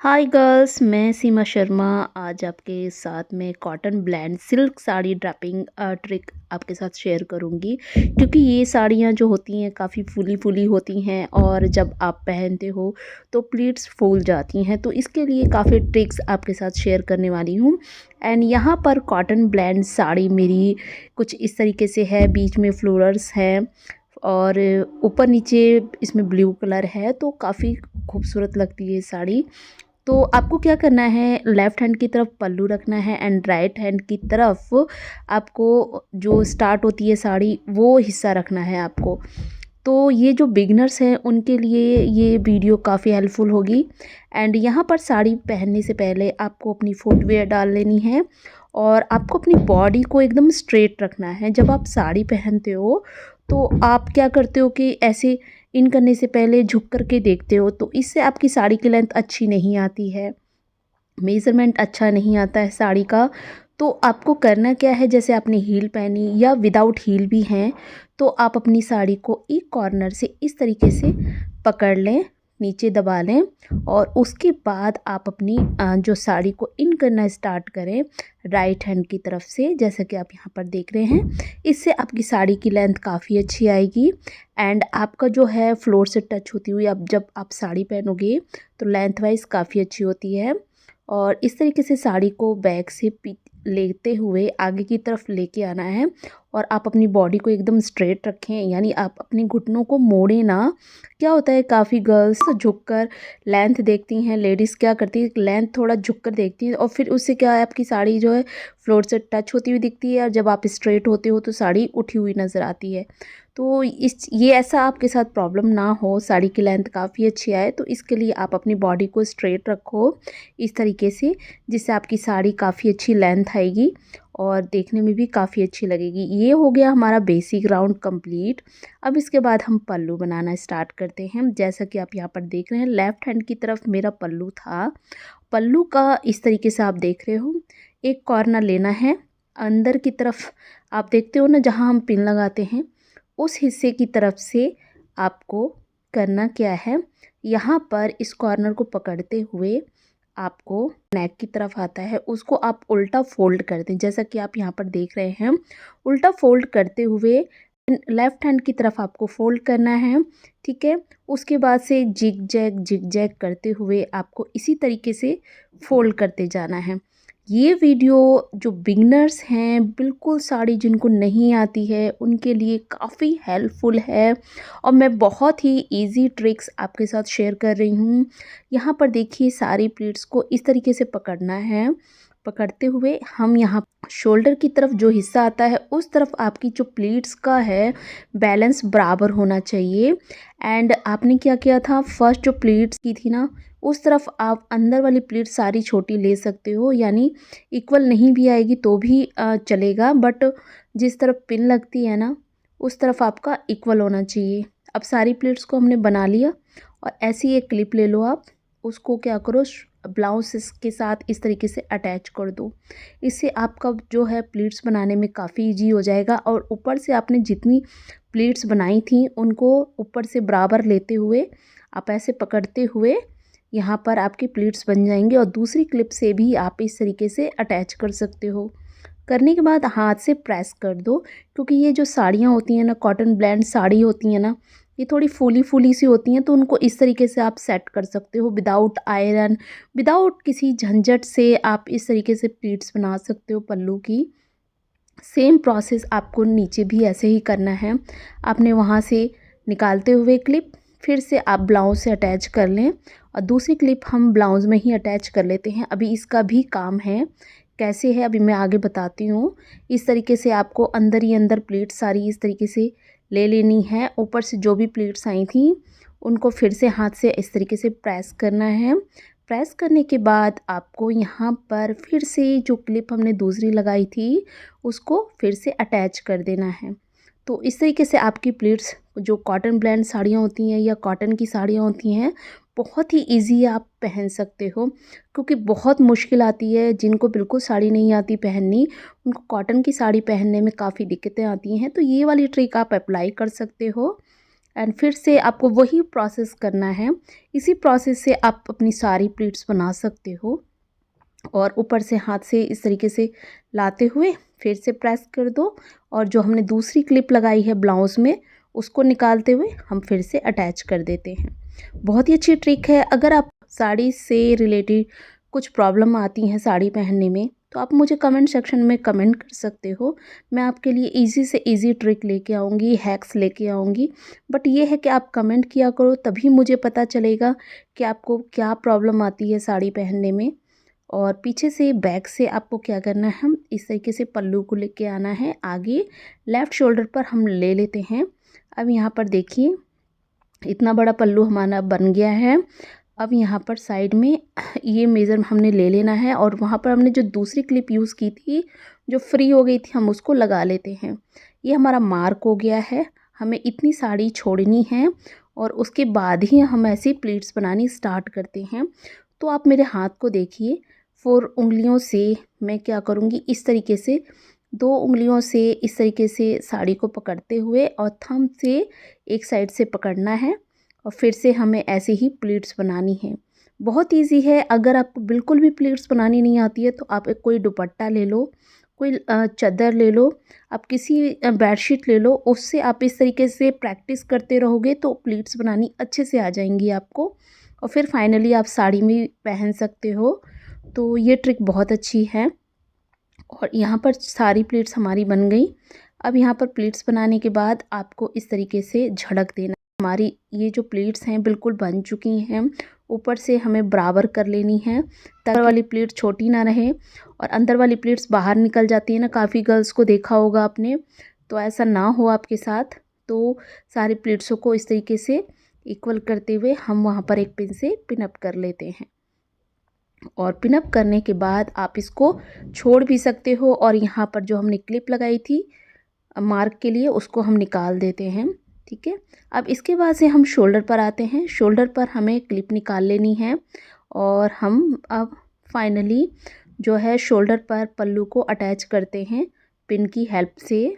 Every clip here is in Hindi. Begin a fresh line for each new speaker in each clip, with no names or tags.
हाय गर्ल्स, मैं सीमा शर्मा आज आपके साथ में cotton blend silk sari draping trick आपके साथ शेयर करूंगी। क्योंकि ये साड़ियाँ जो होती हैं काफ़ी फूली फूली होती हैं और जब आप पहनते हो तो प्लीट्स फूल जाती हैं। तो इसके लिए काफ़ी ट्रिक्स आपके साथ शेयर करने वाली हूँ। एंड यहाँ पर कॉटन ब्लेंड साड़ी मेरी कुछ इस तरीके से है, बीच में फ्लोरल्स हैं और ऊपर नीचे इसमें ब्लू कलर है, तो काफ़ी खूबसूरत लगती है ये साड़ी। तो आपको क्या करना है, लेफ़्ट हैंड की तरफ पल्लू रखना है एंड राइट हैंड की तरफ आपको जो स्टार्ट होती है साड़ी वो हिस्सा रखना है आपको। तो ये जो बिगिनर्स हैं उनके लिए ये वीडियो काफ़ी हेल्पफुल होगी। एंड यहाँ पर साड़ी पहनने से पहले आपको अपनी फुटवियर डाल लेनी है और आपको अपनी बॉडी को एकदम स्ट्रेट रखना है। जब आप साड़ी पहनते हो तो आप क्या करते हो कि ऐसे इन करने से पहले झुक कर के देखते हो, तो इससे आपकी साड़ी की लेंथ अच्छी नहीं आती है, मेज़रमेंट अच्छा नहीं आता है साड़ी का। तो आपको करना क्या है, जैसे आपने हील पहनी या विदाउट हील भी हैं, तो आप अपनी साड़ी को एक कॉर्नर से इस तरीके से पकड़ लें, नीचे दबा लें और उसके बाद आप अपनी जो साड़ी को इन करना स्टार्ट करें राइट हैंड की तरफ से, जैसा कि आप यहाँ पर देख रहे हैं। इससे आपकी साड़ी की लेंथ काफ़ी अच्छी आएगी एंड आपका जो है फ्लोर से टच होती हुई अब जब आप साड़ी पहनोगे तो लेंथ वाइज काफ़ी अच्छी होती है। और इस तरीके से साड़ी को बैक से लेते हुए आगे की तरफ लेके आना है और आप अपनी बॉडी को एकदम स्ट्रेट रखें, यानी आप अपने घुटनों को मोड़े ना। क्या होता है, काफ़ी गर्ल्स झुककर लेंथ देखती हैं, लेडीज़ क्या करती है लेंथ थोड़ा झुककर देखती है और फिर उससे क्या है आपकी साड़ी जो है फ्लोर से टच होती हुई दिखती है और जब आप स्ट्रेट होते हो तो साड़ी उठी हुई नज़र आती है। तो इस ये ऐसा आपके साथ प्रॉब्लम ना हो, साड़ी की लेंथ काफ़ी अच्छी आए, तो इसके लिए आप अपनी बॉडी को स्ट्रेट रखो इस तरीके से, जिससे आपकी साड़ी काफ़ी अच्छी लेंथ आएगी और देखने में भी काफ़ी अच्छी लगेगी। ये हो गया हमारा बेसिक राउंड कंप्लीट। अब इसके बाद हम पल्लू बनाना स्टार्ट करते हैं। जैसा कि आप यहाँ पर देख रहे हैं, लेफ़्ट हैंड की तरफ मेरा पल्लू था। पल्लू का इस तरीके से आप देख रहे हो, एक कॉर्नर लेना है अंदर की तरफ। आप देखते हो ना जहाँ हम पिन लगाते हैं, उस हिस्से की तरफ से आपको करना क्या है, यहाँ पर इस कॉर्नर को पकड़ते हुए आपको नेक की तरफ आता है, उसको आप उल्टा फोल्ड कर दें, जैसा कि आप यहाँ पर देख रहे हैं। उल्टा फोल्ड करते हुए लेफ़्ट हैंड की तरफ आपको फोल्ड करना है, ठीक है। उसके बाद से जिग जैग करते हुए आपको इसी तरीके से फोल्ड करते जाना है। ये वीडियो जो बिगिनर्स हैं, बिल्कुल साड़ी जिनको नहीं आती है उनके लिए काफ़ी हेल्पफुल है और मैं बहुत ही इजी ट्रिक्स आपके साथ शेयर कर रही हूँ। यहाँ पर देखिए, सारी प्लीट्स को इस तरीके से पकड़ना है। पकड़ते हुए हम यहाँ शोल्डर की तरफ जो हिस्सा आता है उस तरफ आपकी जो प्लीट्स का है बैलेंस बराबर होना चाहिए। एंड आपने क्या किया था, फर्स्ट जो प्लीट्स की थी ना, उस तरफ आप अंदर वाली प्लीट सारी छोटी ले सकते हो, यानी इक्वल नहीं भी आएगी तो भी चलेगा, बट जिस तरफ पिन लगती है ना उस तरफ आपका इक्वल होना चाहिए। अब सारी प्लीट्स को हमने बना लिया और ऐसी एक क्लिप ले लो आप, उसको क्या करो ब्लाउज के साथ इस तरीके से अटैच कर दो। इससे आपका जो है प्लीट्स बनाने में काफ़ी इजी हो जाएगा और ऊपर से आपने जितनी प्लीट्स बनाई थी उनको ऊपर से बराबर लेते हुए आप ऐसे पकड़ते हुए यहाँ पर आपकी प्लीट्स बन जाएंगे और दूसरी क्लिप से भी आप इस तरीके से अटैच कर सकते हो। करने के बाद हाथ से प्रेस कर दो, क्योंकि ये जो साड़ियाँ होती हैं ना, कॉटन ब्लेंड साड़ी होती हैं ना, ये थोड़ी फूली फूली सी होती हैं, तो उनको इस तरीके से आप सेट कर सकते हो विदाउट आयरन, विदाउट किसी झंझट से आप इस तरीके से प्लीट्स बना सकते हो पल्लू की। सेम प्रोसेस आपको नीचे भी ऐसे ही करना है। आपने वहाँ से निकालते हुए क्लिप फिर से आप ब्लाउज से अटैच कर लें और दूसरी क्लिप हम ब्लाउज में ही अटैच कर लेते हैं। अभी इसका भी काम है, कैसे है अभी मैं आगे बताती हूँ। इस तरीके से आपको अंदर ही अंदर प्लेट्स सारी इस तरीके से ले लेनी है। ऊपर से जो भी प्लेट्स आई थी उनको फिर से हाथ से इस तरीके से प्रेस करना है। प्रेस करने के बाद आपको यहाँ पर फिर से जो क्लिप हमने दूसरी लगाई थी उसको फिर से अटैच कर देना है। तो इस तरीके से आपकी प्लीट्स जो कॉटन ब्लेंड साड़ियाँ होती हैं या कॉटन की साड़ियाँ होती हैं बहुत ही इजी आप पहन सकते हो, क्योंकि बहुत मुश्किल आती है जिनको बिल्कुल साड़ी नहीं आती पहननी, उनको कॉटन की साड़ी पहनने में काफ़ी दिक्कतें आती हैं। तो ये वाली ट्रिक आप अप्लाई कर सकते हो। एंड फिर से आपको वही प्रोसेस करना है। इसी प्रोसेस से आप अपनी सारी प्लीट्स बना सकते हो। और ऊपर से हाथ से इस तरीके से लाते हुए फिर से प्रेस कर दो, और जो हमने दूसरी क्लिप लगाई है ब्लाउज़ में उसको निकालते हुए हम फिर से अटैच कर देते हैं। बहुत ही अच्छी ट्रिक है। अगर आप साड़ी से रिलेटेड कुछ प्रॉब्लम आती हैं साड़ी पहनने में, तो आप मुझे कमेंट सेक्शन में कमेंट कर सकते हो। मैं आपके लिए ईज़ी से ईज़ी ट्रिक लेके आऊँगी, हैक्स लेके आऊँगी। बट ये है कि आप कमेंट किया करो, तभी मुझे पता चलेगा कि आपको क्या प्रॉब्लम आती है साड़ी पहनने में। और पीछे से बैक से आपको क्या करना है, हम इस तरीके से पल्लू को लेके आना है आगे, लेफ़्ट शोल्डर पर हम ले लेते हैं। अब यहाँ पर देखिए इतना बड़ा पल्लू हमारा बन गया है। अब यहाँ पर साइड में ये मेज़र हमने ले लेना है, और वहाँ पर हमने जो दूसरी क्लिप यूज़ की थी जो फ्री हो गई थी, हम उसको लगा लेते हैं। ये हमारा मार्क हो गया है। हमें इतनी साड़ी छोड़नी है और उसके बाद ही हम ऐसी प्लीट्स बनानी स्टार्ट करते हैं। तो आप मेरे हाथ को देखिए, 4 उंगलियों से मैं क्या करूँगी, इस तरीके से 2 उंगलियों से इस तरीके से साड़ी को पकड़ते हुए और थंब से एक साइड से पकड़ना है, और फिर से हमें ऐसे ही प्लीट्स बनानी है। बहुत इजी है। अगर आपको बिल्कुल भी प्लीट्स बनानी नहीं आती है तो आप एक कोई दुपट्टा ले लो, कोई चादर ले लो, आप किसी बेडशीट ले लो, उससे आप इस तरीके से प्रैक्टिस करते रहोगे तो प्लीट्स बनानी अच्छे से आ जाएंगी आपको, और फिर फाइनली आप साड़ी में पहन सकते हो। तो ये ट्रिक बहुत अच्छी है। और यहाँ पर सारी प्लेट्स हमारी बन गई। अब यहाँ पर प्लेट्स बनाने के बाद आपको इस तरीके से झड़क देना। हमारी ये जो प्लेट्स हैं बिल्कुल बन चुकी हैं। ऊपर से हमें बराबर कर लेनी है ताकि वाली प्लेट छोटी ना रहे और अंदर वाली प्लेट्स बाहर निकल जाती है ना, काफ़ी गर्ल्स को देखा होगा आपने, तो ऐसा ना हो आपके साथ। तो सारी प्लेट्सों को इस तरीके से इक्वल करते हुए हम वहाँ पर एक पिन से पिन अप कर लेते हैं, और पिन अप करने के बाद आप इसको छोड़ भी सकते हो। और यहाँ पर जो हमने क्लिप लगाई थी मार्क के लिए, उसको हम निकाल देते हैं। ठीक है। अब इसके बाद से हम शोल्डर पर आते हैं। शोल्डर पर हमें क्लिप निकाल लेनी है, और हम अब फाइनली जो है शोल्डर पर पल्लू को अटैच करते हैं पिन की हेल्प से।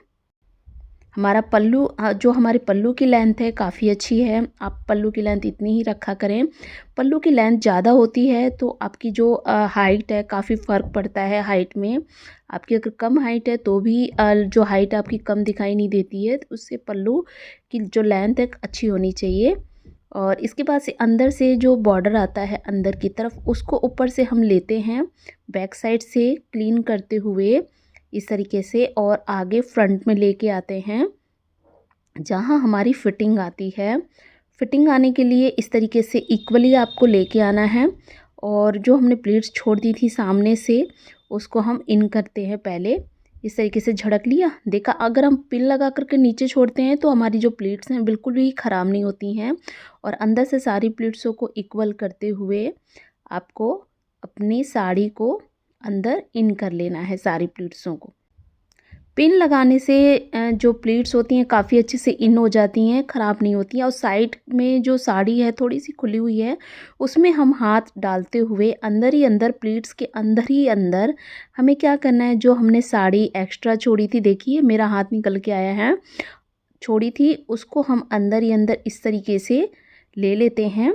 हमारा पल्लू जो हमारे पल्लू की लेंथ है काफ़ी अच्छी है। आप पल्लू की लेंथ इतनी ही रखा करें। पल्लू की लेंथ ज़्यादा होती है तो आपकी जो हाइट है काफ़ी फ़र्क पड़ता है हाइट में। आपकी अगर कम हाइट है तो भी जो हाइट आपकी कम दिखाई नहीं देती है, तो उससे पल्लू की जो लेंथ है अच्छी होनी चाहिए। और इसके बाद से अंदर से जो बॉर्डर आता है अंदर की तरफ, उसको ऊपर से हम लेते हैं बैक साइड से क्लीन करते हुए इस तरीके से, और आगे फ्रंट में लेके आते हैं जहाँ हमारी फिटिंग आती है। फिटिंग आने के लिए इस तरीके से इक्वली आपको लेके आना है, और जो हमने प्लेट्स छोड़ दी थी सामने से उसको हम इन करते हैं। पहले इस तरीके से झड़क लिया, देखा अगर हम पिन लगा करके नीचे छोड़ते हैं तो हमारी जो प्लेट्स हैं बिल्कुल भी ख़राब नहीं होती हैं। और अंदर से सारी प्लेट्सों को इक्वल करते हुए आपको अपनी साड़ी को अंदर इन कर लेना है सारी प्लेट्सों को। पिन लगाने से जो प्लेट्स होती हैं काफ़ी अच्छे से इन हो जाती हैं, ख़राब नहीं होती हैं। और साइड में जो साड़ी है थोड़ी सी खुली हुई है, उसमें हम हाथ डालते हुए अंदर ही अंदर, प्लेट्स के अंदर ही अंदर हमें क्या करना है, जो हमने साड़ी एक्स्ट्रा छोड़ी थी, देखिए मेरा हाथ निकल के आया है, छोड़ी थी उसको हम अंदर ही अंदर इस तरीके से ले लेते हैं।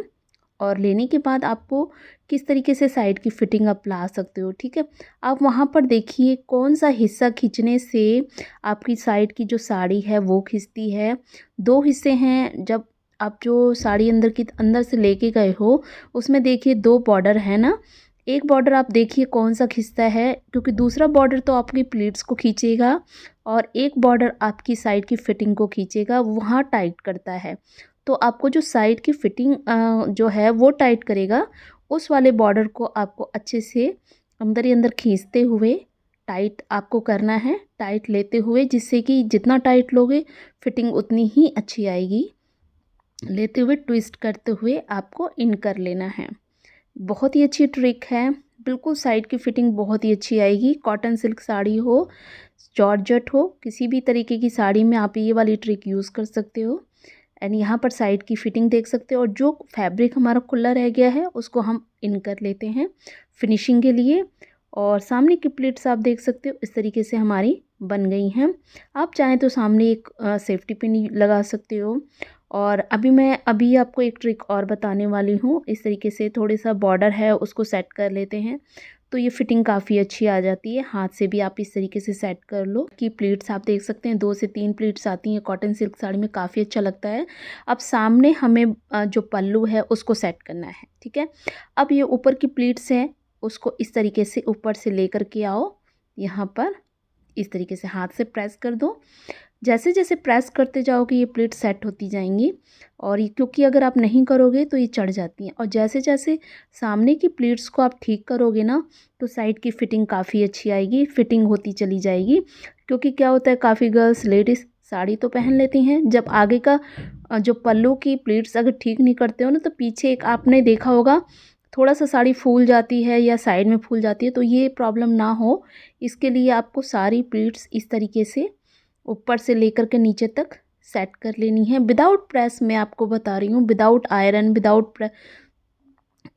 और लेने के बाद आपको किस तरीके से साइड की फिटिंग आप ला सकते हो। ठीक है। आप वहाँ पर देखिए कौन सा हिस्सा खींचने से आपकी साइड की जो साड़ी है वो खिंचती है। 2 हिस्से हैं, जब आप जो साड़ी अंदर से लेके गए हो उसमें देखिए 2 बॉर्डर है ना। एक बॉर्डर आप देखिए कौन सा खिंचता है, क्योंकि दूसरा बॉर्डर तो आपकी प्लीट्स को खींचेगा और एक बॉर्डर आपकी साइड की फिटिंग को खींचेगा, वहाँ टाइट करता है। तो आपको जो साइड की फिटिंग जो है वो टाइट करेगा, उस वाले बॉर्डर को आपको अच्छे से अंदर ही अंदर खींचते हुए टाइट आपको करना है, टाइट लेते हुए, जिससे कि जितना टाइट लोगे फिटिंग उतनी ही अच्छी आएगी। लेते हुए ट्विस्ट करते हुए आपको इन कर लेना है। बहुत ही अच्छी ट्रिक है, बिल्कुल साइड की फिटिंग बहुत ही अच्छी आएगी। कॉटन सिल्क साड़ी हो, जॉर्जेट हो, किसी भी तरीके की साड़ी में आप ये वाली ट्रिक यूज़ कर सकते हो। एंड यहाँ पर साइड की फिटिंग देख सकते हो, और जो फैब्रिक हमारा खुला रह गया है उसको हम इन कर लेते हैं फिनिशिंग के लिए। और सामने की प्लेट्स आप देख सकते हो इस तरीके से हमारी बन गई हैं। आप चाहें तो सामने एक सेफ्टी पिन लगा सकते हो। और अभी आपको एक ट्रिक और बताने वाली हूँ। इस तरीके से थोड़ा सा बॉर्डर है उसको सेट कर लेते हैं, तो ये फिटिंग काफ़ी अच्छी आ जाती है। हाथ से भी आप इस तरीके से सेट कर लो कि प्लीट्स आप देख सकते हैं 2 से 3 प्लीट्स आती हैं कॉटन सिल्क साड़ी में, काफ़ी अच्छा लगता है। अब सामने हमें जो पल्लू है उसको सेट करना है, ठीक है। अब ये ऊपर की प्लीट्स हैं उसको इस तरीके से ऊपर से लेकर के आओ, यहाँ पर इस तरीके से हाथ से प्रेस कर दो। जैसे जैसे प्रेस करते जाओगे ये प्लेट सेट होती जाएंगी, और ये क्योंकि अगर आप नहीं करोगे तो ये चढ़ जाती हैं। और जैसे जैसे सामने की प्लेट्स को आप ठीक करोगे ना, तो साइड की फिटिंग काफ़ी अच्छी आएगी, फिटिंग होती चली जाएगी। क्योंकि क्या होता है, काफ़ी गर्ल्स लेडीज़ साड़ी तो पहन लेती हैं, जब आगे का जो पल्लू की प्लेट्स अगर ठीक नहीं करते हो ना, तो पीछे एक आपने देखा होगा थोड़ा सा साड़ी फूल जाती है या साइड में फूल जाती है। तो ये प्रॉब्लम ना हो, इसके लिए आपको सारी प्लेट्स इस तरीके से ऊपर से लेकर के नीचे तक सेट कर लेनी है, विदाउट प्रेस। मैं आपको बता रही हूँ, विदाउट आयरन, विदाउट प्रेस,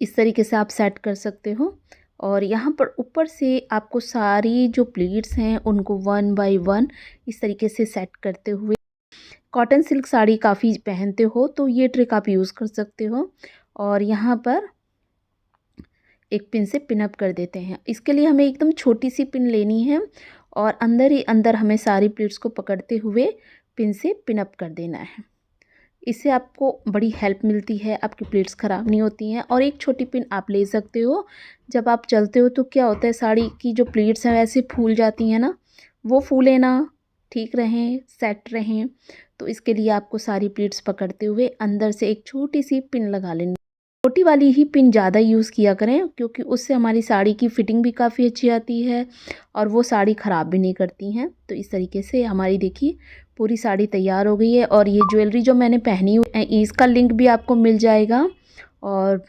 इस तरीके से आप सेट कर सकते हो। और यहाँ पर ऊपर से आपको सारी जो प्लीट्स हैं उनको 1 बाय 1 इस तरीके से सेट करते हुए, कॉटन सिल्क साड़ी काफ़ी पहनते हो तो ये ट्रिक आप यूज़ कर सकते हो। और यहाँ पर एक पिन से पिन अप कर देते हैं। इसके लिए हमें एकदम छोटी सी पिन लेनी है, और अंदर ही अंदर हमें सारी प्लीट्स को पकड़ते हुए पिन से पिन अप कर देना है। इससे आपको बड़ी हेल्प मिलती है, आपकी प्लीट्स ख़राब नहीं होती हैं। और एक छोटी पिन आप ले सकते हो, जब आप चलते हो तो क्या होता है, साड़ी की जो प्लीट्स हैं वैसे फूल जाती हैं ना, वो फूले ना, ठीक रहें, सेट रहें। तो इसके लिए आपको सारी प्लीट्स पकड़ते हुए अंदर से एक छोटी सी पिन लगा लेनी। छोटी वाली ही पिन ज़्यादा यूज़ किया करें, क्योंकि उससे हमारी साड़ी की फिटिंग भी काफ़ी अच्छी आती है और वो साड़ी ख़राब भी नहीं करती हैं। तो इस तरीके से हमारी देखिए पूरी साड़ी तैयार हो गई है। और ये ज्वेलरी जो मैंने पहनी हुई है इसका लिंक भी आपको मिल जाएगा। और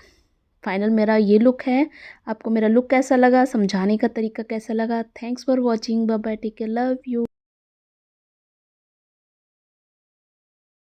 फाइनल मेरा ये लुक है। आपको मेरा लुक कैसा लगा, समझाने का तरीका कैसा लगा? Thanks for watching, bye bye, take care, love you.